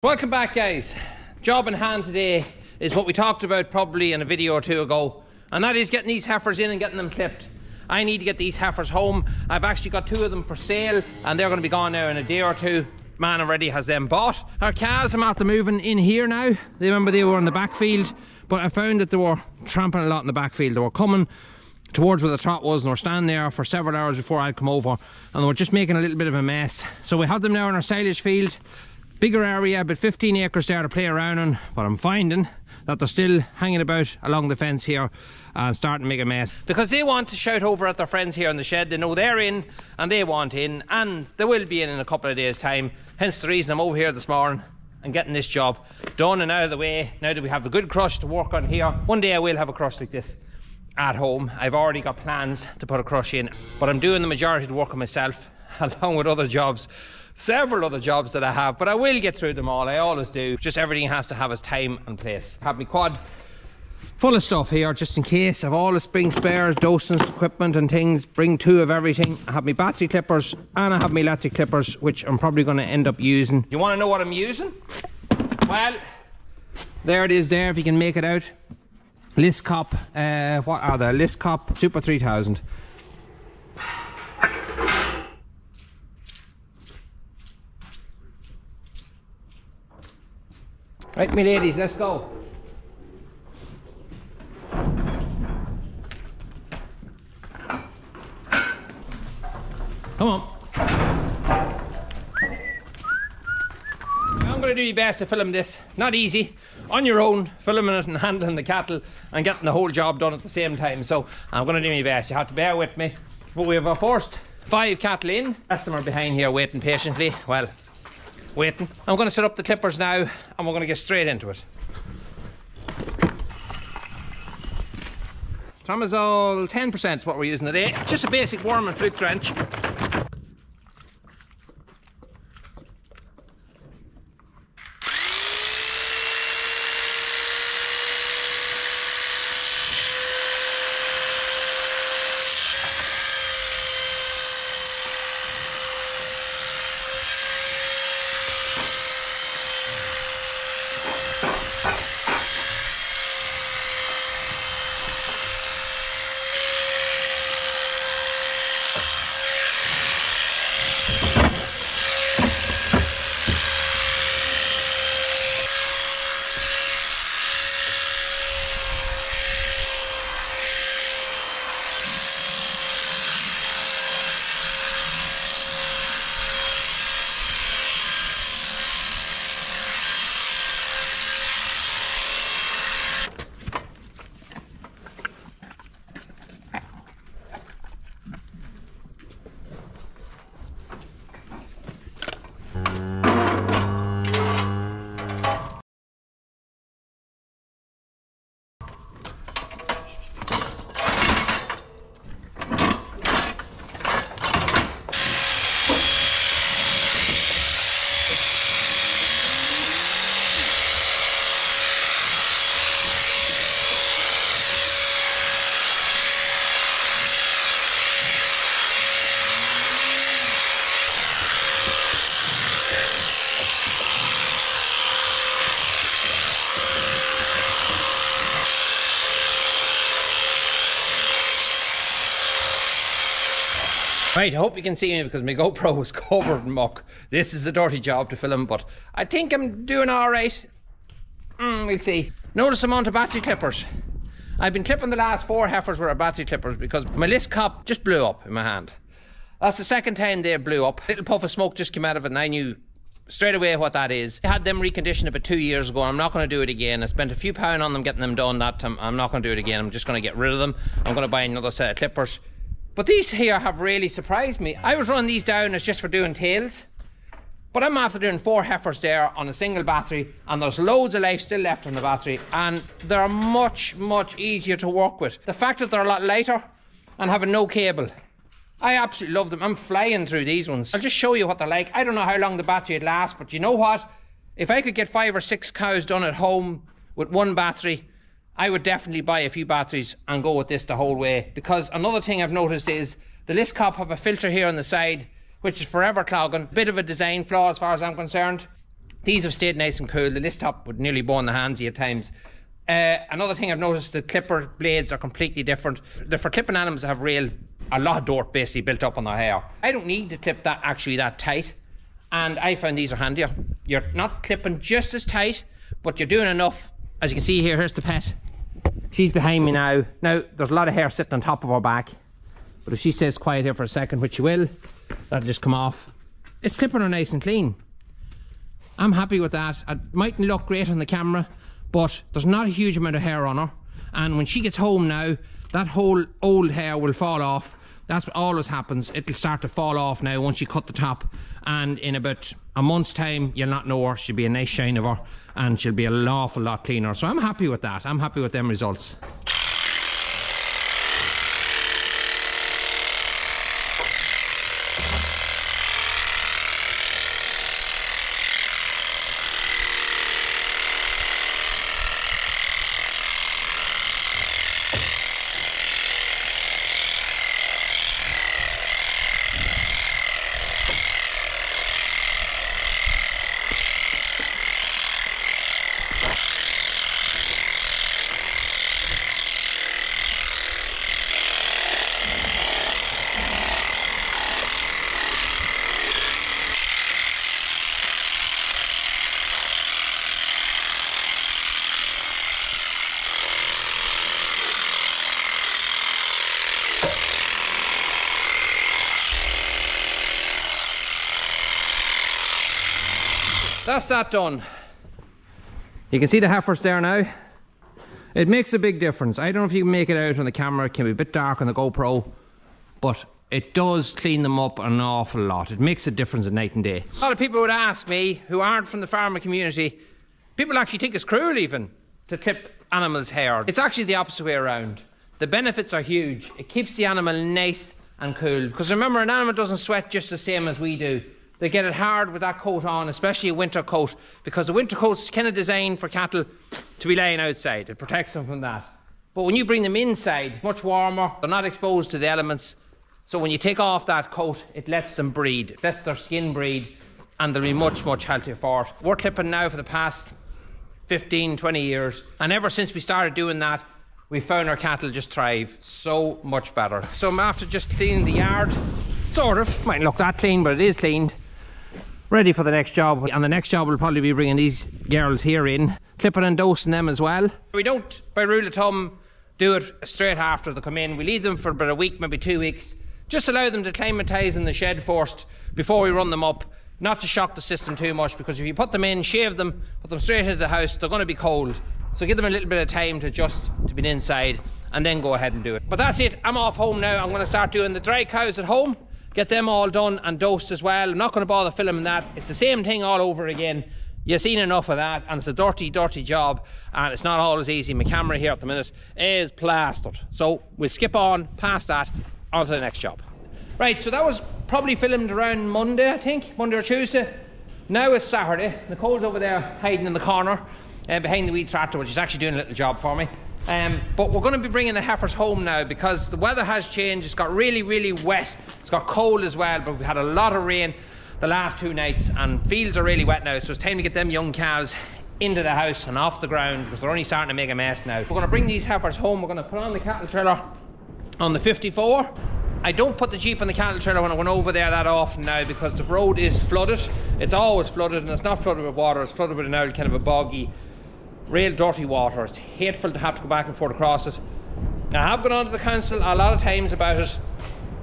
Welcome back, guys. Job in hand today is what we talked about probably in a video or two ago, and that is getting these heifers in and getting them clipped. I need to get these heifers home. I've actually got 2 of them for sale and they're going to be gone now in a day or two. Man already has them bought. Our cows, I'm after moving in here now. Remember they were in the backfield, but I found that they were tramping a lot in the backfield. They were coming towards where the trot was and were standing there for several hours before I'd come over, and they were just making a little bit of a mess. So we have them now in our silage field. Bigger area, but 15 acres there to play around on, but I'm finding that they're still hanging about along the fence here and starting to make a mess. Because they want to shout over at their friends here in the shed. They know they're in and they want in, and they will be in a couple of days' time. Hence the reason I'm over here this morning and getting this job done and out of the way. Now that we have a good crush to work on here. One day I will have a crush like this at home. I've already got plans to put a crush in, but I'm doing the majority of the work on myself along with other jobs. Several other jobs that I have, but I will get through them all. I always do. Just everything has to have its time and place. I have my quad full of stuff here just in case. I've always bring spares, dosing equipment and things. Bring 2 of everything. I have my battery clippers and I have my electric clippers, which I'm probably going to end up using. You want to know what I'm using? Well, there it is there, if you can make it out. Co.opp, what are they? Co.opp Super 3000. Right, me ladies, let's go. Come on. I'm going to do my best to film this. Not easy. On your own, filming it and handling the cattle and getting the whole job done at the same time. So I'm going to do my best. You have to bear with me. But we have our first 5 cattle in. The rest of them are behind here waiting patiently. Well, waiting. I'm going to set up the clippers now and we're going to get straight into it. Tramadol 10% is what we're using today. Just a basic worm and fluke drench. Right, I hope you can see me because my GoPro is covered in muck. This is a dirty job to film, but I think I'm doing alright. We'll see. Notice the amount of battery clippers. I've been clipping the last 4 heifers with our battery clippers because my Co.opp just blew up in my hand. That's the second time they blew up. A little puff of smoke just came out of it and I knew straight away what that is. I had them reconditioned about 2 years ago and I'm not going to do it again. I spent a few pounds on them getting them done that time. I'm not going to do it again. I'm just going to get rid of them. I'm going to buy another set of clippers. But these here have really surprised me. I was running these down as just for doing tails, but I'm after doing 4 heifers there on a single battery, and there's loads of life still left on the battery, and they're much easier to work with. The fact that they're a lot lighter and having no cable, I absolutely love them. I'm flying through these ones. I'll just show you what they're like. I don't know how long the battery would last, but you know what? If I could get 5 or 6 cows done at home with one battery, I would definitely buy a few batteries and go with this the whole way. Because another thing I've noticed is the Co.opp have a filter here on the side which is forever clogging. Bit of a design flaw as far as I'm concerned. These have stayed nice and cool. The list top would nearly burn the handsy at times. Another thing I've noticed, the clipper blades are completely different. They're for clipping animals that have a lot of dirt basically built up on their hair. I don't need to clip that actually that tight, and I found these are handier. You're not clipping just as tight, but you're doing enough. As you can see here, here's the pet. She's behind me now. Now, there's a lot of hair sitting on top of her back, but if she stays quiet here for a second, which she will, that'll just come off. It's clipping her nice and clean. I'm happy with that. It mightn't look great on the camera, but there's not a huge amount of hair on her, and when she gets home now, that whole old hair will fall off. That's what always happens. It'll start to fall off now once you cut the top, and in about a month's time you'll not know her. She'll be a nice shine of her, and she'll be an awful lot cleaner. So I'm happy with that. I'm happy with them results. That's that done. You can see the heifers there now. It makes a big difference. I don't know if you can make it out on the camera. It can be a bit dark on the GoPro, but it does clean them up an awful lot. It makes a difference at night and day. A lot of people would ask me, who aren't from the farming community, people actually think it's cruel even to clip animals' hair. It's actually the opposite way around. The benefits are huge. It keeps the animal nice and cool. Because remember, an animal doesn't sweat just the same as we do. They get it hard with that coat on, especially a winter coat, because the winter coat's kind of designed for cattle to be laying outside. It protects them from that. But when you bring them inside, much warmer, they're not exposed to the elements. So when you take off that coat, it lets them breed. It lets their skin breed, and they'll be much, much healthier for it. We're clipping now for the past 15, 20 years. And ever since we started doing that, we found our cattle just thrive so much better. So I'm after just cleaning the yard. Sort of. Mightn't look that clean, but it is cleaned. Ready for the next job, and the next job will probably be bringing these girls here in, clipping and dosing them as well. We don't, by rule of thumb, do it straight after they come in. We leave them for about a week, maybe 2 weeks. Just allow them to acclimatise in the shed first before we run them up, not to shock the system too much, because if you put them in, shave them, put them straight into the house, they're going to be cold. So give them a little bit of time to adjust to being inside, and then go ahead and do it. But that's it. I'm off home now. I'm going to start doing the dry cows at home. Get them all done and dosed as well. I'm not going to bother filming that. It's the same thing all over again. You've seen enough of that, and it's a dirty, dirty job, and it's not always easy. My camera here at the minute is plastered. So we'll skip on past that, on to the next job. Right, so that was probably filmed around Monday, I think, Monday or Tuesday. Now it's Saturday. Nicole's over there hiding in the corner behind the wee tractor, which is actually doing a little job for me. But we're going to be bringing the heifers home now because the weather has changed. It's got really, really wet. It's got cold as well, but we've had a lot of rain the last 2 nights, and fields are really wet now, so it's time to get them young calves into the house and off the ground, because they're only starting to make a mess now. We're going to bring these heifers home. We're going to put on the cattle trailer on the 54. I don't put the Jeep on the cattle trailer when I went over there that often now, because the road is flooded. It's always flooded, and it's not flooded with water. It's flooded with an old kind of a boggy, real dirty water. It's hateful to have to go back and forth across it. I have gone on to the council a lot of times about it.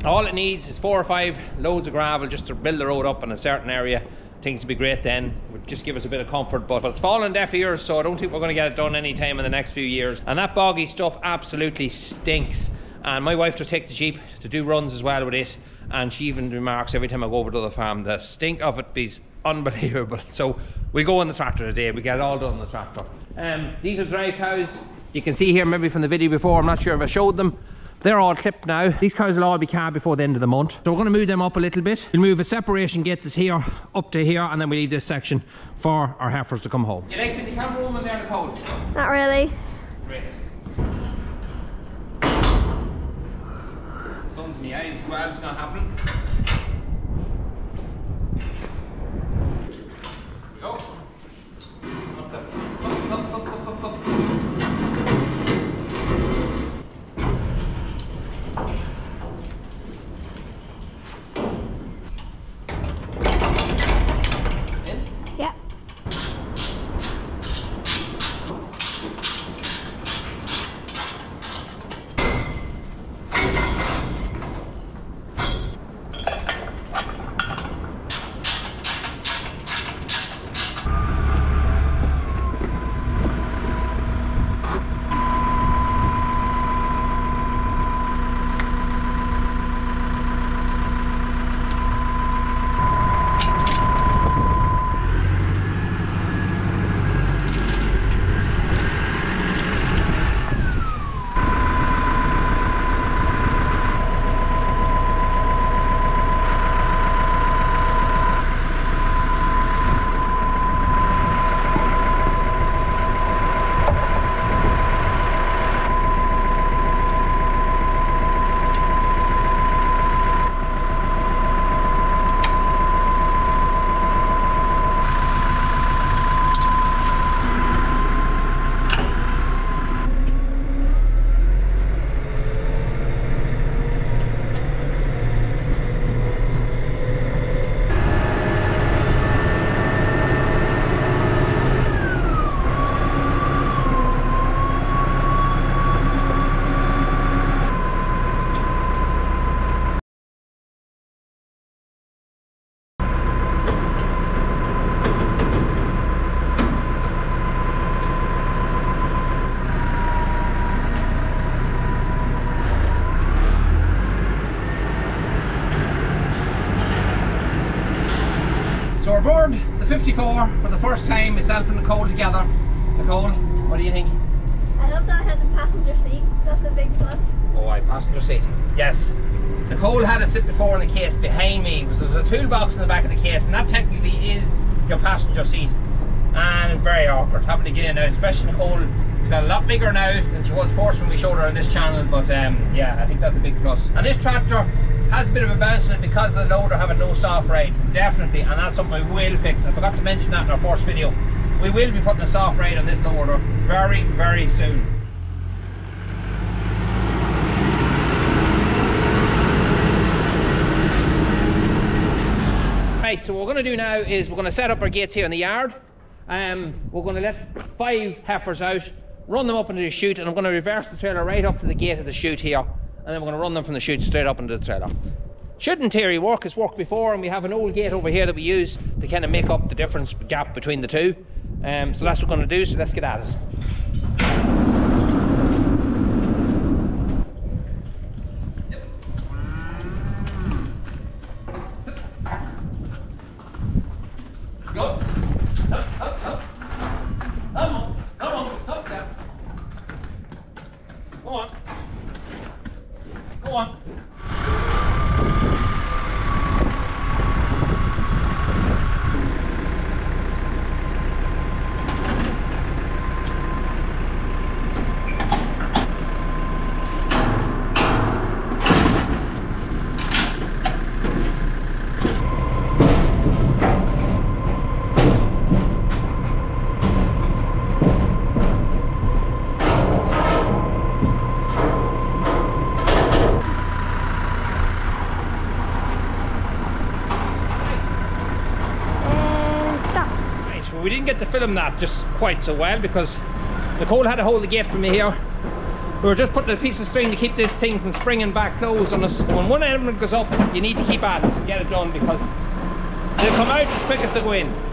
All it needs is 4 or 5 loads of gravel just to build the road up in a certain area. Things would be great then. It would just give us a bit of comfort, but it's fallen deaf ears, so I don't think we're going to get it done any time in the next few years. And that boggy stuff absolutely stinks. And my wife just takes the Jeep to do runs as well with it, and she even remarks every time I go over to the farm, the stink of it is unbelievable. So we go on the tractor today. We get it all done on the tractor. These are dry cows. You can see here maybe from the video before, I'm not sure if I showed them. They're all clipped now. These cows will all be calved before the end of the month. So we're going to move them up a little bit. We'll move a separation gate that's here up to here, and then we leave this section for our heifers to come home. You like the camera woman there, Nicole? Not really. Great. The sun's in my eyes as well, it's not happening. Go. before for the first time, myself and Nicole together. Nicole, what do you think? I love that it has a passenger seat. That's a big plus. Oh, passenger seat. Yes. Nicole had a sit before in the case behind me. There's a toolbox in the back of the case, and that technically is your passenger seat. And very awkward having to get in now, especially Nicole. She's got a lot bigger now than she was first when we showed her on this channel, but yeah, I think that's a big plus. And this tractor has a bit of a bounce in it because of the loader having no soft ride, definitely, and that's something we will fix. I forgot to mention that in our first video. We will be putting a soft ride on this loader very, very soon. Right, so what we're going to do now is we're going to set up our gates here in the yard. We're going to let 5 heifers out, run them up into the chute, and I'm going to reverse the trailer right up to the gate of the chute here, and then we're going to run them from the chute straight up into the trailer. Should in theory work. It's worked before, and we have an old gate over here that we use to kind of make up the difference gap between the two. So that's what we're going to do, so let's get at it. Go. Up, up, up. Come on, come on, up there. Go on. Go on. We didn't get to film that just quite so well because Nicole had to hold the gate for me here. We were just putting a piece of string to keep this thing from springing back closed on us. When one element goes up, you need to keep at it and get it done because they'll come out as quick as they go in.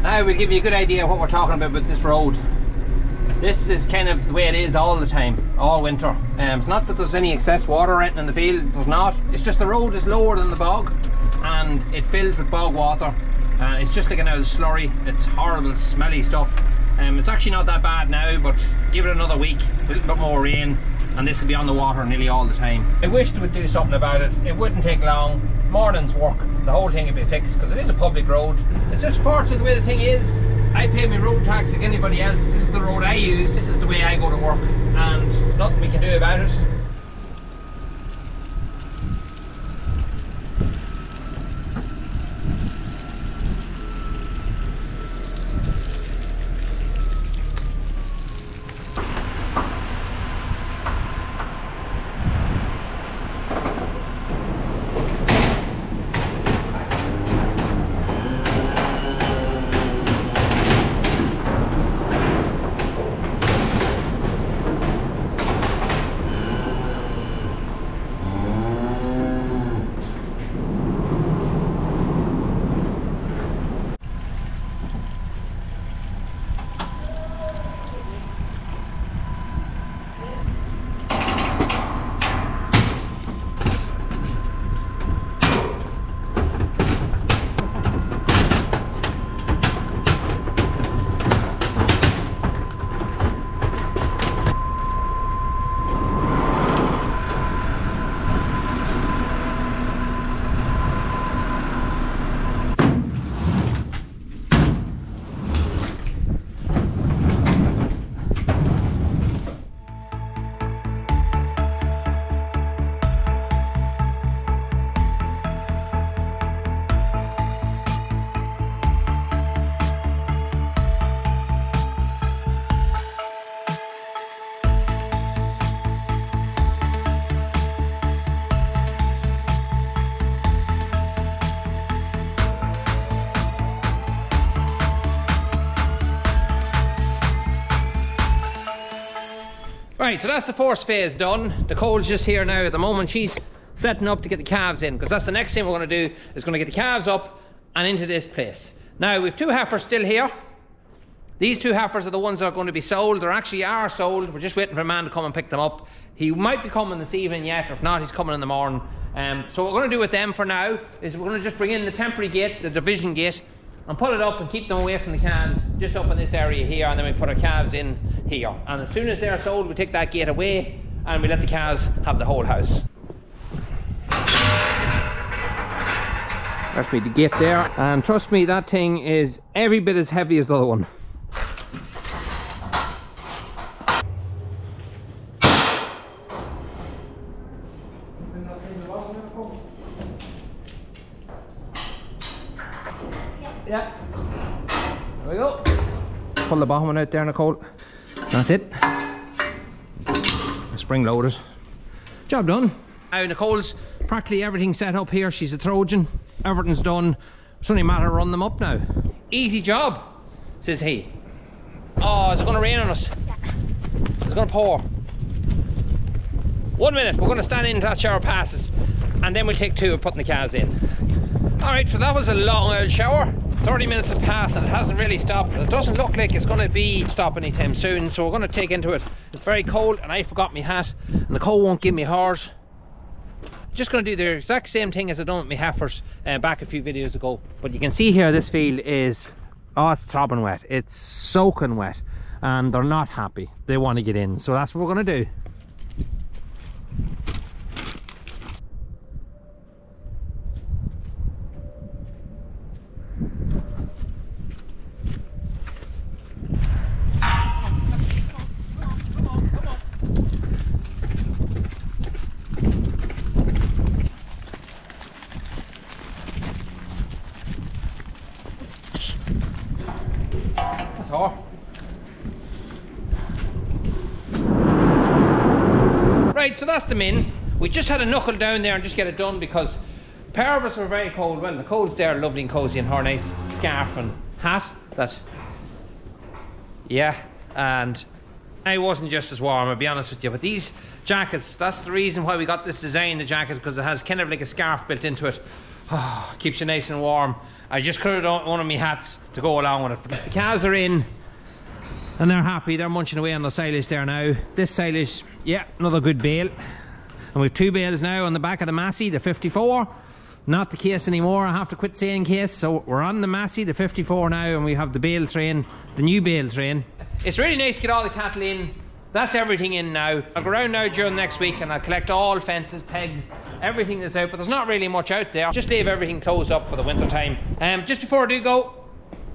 Now we'll give you a good idea of what we're talking about with this road. This is kind of the way it is all the time, all winter. It's not that there's any excess water or anything in the fields, there's not. It's just the road is lower than the bog and it fills with bog water. It's just like an old slurry. It's horrible, smelly stuff. It's actually not that bad now, but give it another week, a little bit more rain, and this will be on the water nearly all the time. I wished we would do something about it. It wouldn't take long. Morning's work, the whole thing would be fixed because it is a public road. It's just fortunately the way the thing is. I pay my road tax like anybody else. This is the road I use. This is the way I go to work, and there's nothing we can do about it. Right, so that's the first phase done. Nicole's just here now at the moment. She's setting up to get the calves in, because that's the next thing we're going to do, is going to get the calves up and into this place. Now, we've 2 heifers still here. These 2 heifers are the ones that are going to be sold. They actually are sold. We're just waiting for a man to come and pick them up. He might be coming this evening yet, or if not, he's coming in the morning. So what we're going to do with them for now is we're going to just bring in the temporary gate, the division gate, and put it up and keep them away from the calves, just up in this area here, and then we put our calves in here. And as soon as they're sold, we take that gate away and we let the calves have the whole house. There's me the gate there, and trust me, that thing is every bit as heavy as the other one. Yeah. There we go. Pull the bottom one out there, Nicole. That's it. Spring loaded. Job done. Now Nicole's practically everything set up here. She's a Trojan. Everything's done. It's only a matter of running them up now. Easy job, says he. Oh, is it going to rain on us? Yeah. It's going to pour. 1 minute. We're going to stand in until that shower passes, and then we'll take 2 of putting the calves in. Alright, so that was a long old shower. 30 minutes have passed and it hasn't really stopped. It doesn't look like it's going to be stop anytime soon, so we're going to take into it. It's very cold and I forgot my hat, and Nicole won't give me hers. Just going to do the exact same thing as I done with my heifers back a few videos ago. But you can see here, this field is, oh, it's throbbing wet. It's soaking wet, and they're not happy. They want to get in, so that's what we're going to do. That's all. Right, so that's the min. We just had a knuckle down there and just get it done because a pair of us were very cold. Well, Nicole's there, lovely and cozy, and her nice scarf and hat. That, yeah, and I wasn't just as warm, I'll be honest with you. But these jackets, that's the reason why we got this design, the jacket, because it has kind of like a scarf built into it. Oh, keeps you nice and warm. I just could have done one of my hats to go along with it. But the cows are in and they're happy. They're munching away on the silage there now. This silage, yeah, another good bale. And we've 2 bales now on the back of the Massey, the 54. Not the case anymore, I have to quit saying case. So we're on the Massey, the 54 now, and we have the bale train, the new bale train. It's really nice to get all the cattle in. That's everything in now. I'll go around now during next week and I'll collect all fences, pegs, everything that's out, but there's not really much out there. Just leave everything closed up for the winter time. Just before I do go,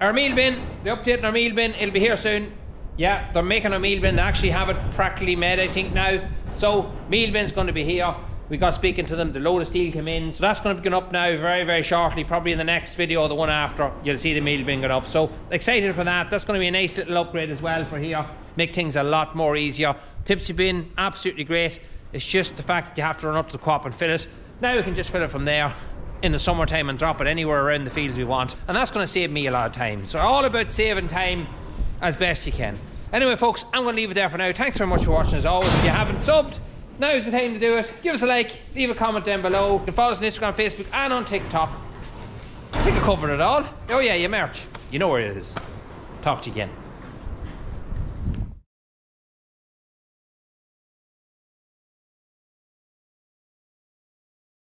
our meal bin, the update on our meal bin, it'll be here soon. Yeah, they're making a meal bin. They actually have it practically made, I think, now. So meal bin's going to be here. We got speaking to them, the load of steel came in, so that's going to be going up now very, very shortly. Probably in the next video or the one after, you'll see the meal bin going up. So excited for that. That's going to be a nice little upgrade as well for here. Make things a lot more easier. Tipsy bin, absolutely great. It's just the fact that you have to run up to the Co.op and fill it. Now we can just fill it from there in the summertime and drop it anywhere around the fields we want, and that's going to save me a lot of time. So all about saving time as best you can. Anyway folks, I'm going to leave it there for now. Thanks very much for watching as always. If you haven't subbed, now's the time to do it. Give us a like, leave a comment down below. You can follow us on Instagram, Facebook and on TikTok. I think I covered it all. Oh yeah, your merch, you know where it is. Talk to you again.